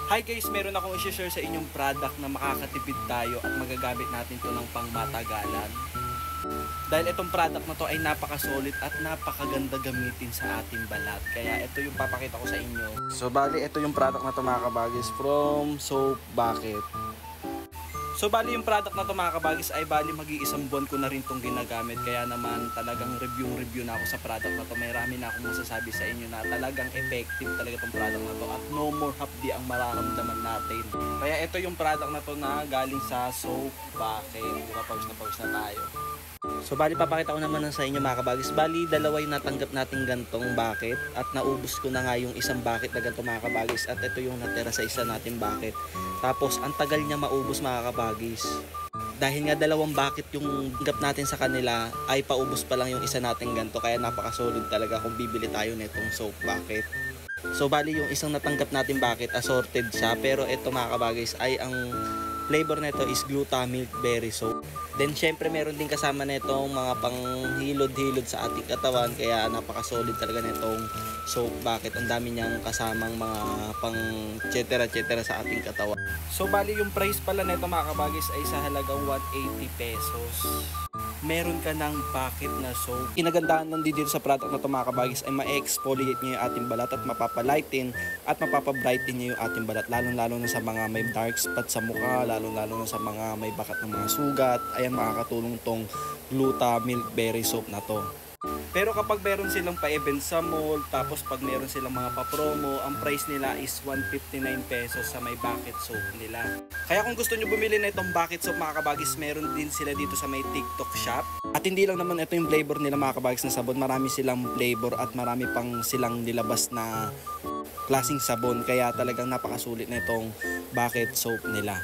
Hi guys, meron akong i-share sa inyong product na makakatipid tayo at magagamit natin to ng pangmatagalan. Dahil itong product na to ay napaka-solid at napakaganda gamitin sa ating balat. Kaya ito yung papakita ko sa inyo. So bali, ito yung product na to mga kabagis from Soap Bucket. So bali yung product na to mga kabagis ay bali mag-iisang buwan ko na rin itong ginagamit. Kaya naman talagang review na ako sa product na to. Marami na akong masasabi sa inyo na talagang effective talaga itong product na to. At no more hapdi ang mararamdaman natin. Kaya ito yung product na to na galing sa Soap Bucket. Pause na tayo. So bali papakita ko naman sa inyo mga kabagis. Bali dalawa yung natanggap nating gantong bucket. At naubos ko na nga yung isang bucket na ganito mga kabagis. At ito yung natira sa isa nating bucket. Tapos ang tagal niya maubos mga kabagis. Dahil nga dalawang bucket yung gap natin sa kanila ay paubos pa lang yung isa nating ganito. Kaya napakasolid talaga kung bibili tayo nitong soap bucket. So bali yung isang natanggap natin bucket assorted siya. Pero ito mga kabagis ay ang flavor nito is glutamilk berry soap. Then syempre meron din kasama nitong mga panghilod-hilod sa ating katawan. Kaya napaka-solid talaga nitong soap bucket. Ang dami niyang kasamang mga pang etc sa ating katawan. So bali yung price pala nito mga kabagis ay sa halagang 180 pesos. Meron ka ng bucket na soap. Inagandahan lang din dito sa product na ito mga kabagis ay ma-exfoliate niya yung ating balat at mapapalighten at mapapabrighten niya yung ating balat. Lalong-lalo na sa mga may dark spot sa mukha, lalong-lalo na sa mga may bakat ng mga sugat. Ayan, makakatulong tong glutamilk berry soap na to. Pero kapag meron silang pa-event sa mall, tapos pag meron silang mga pa-promo, ang price nila is 159 pesos sa may bucket soap nila. Kaya kung gusto nyo bumili na itong bucket soap mga kabagis, meron din sila dito sa may TikTok shop. At hindi lang naman ito yung flavor nila mga kabagis na sabon, marami silang flavor at marami pang silang nilabas na klaseng sabon. Kaya talagang napakasulit na itong bucket soap nila.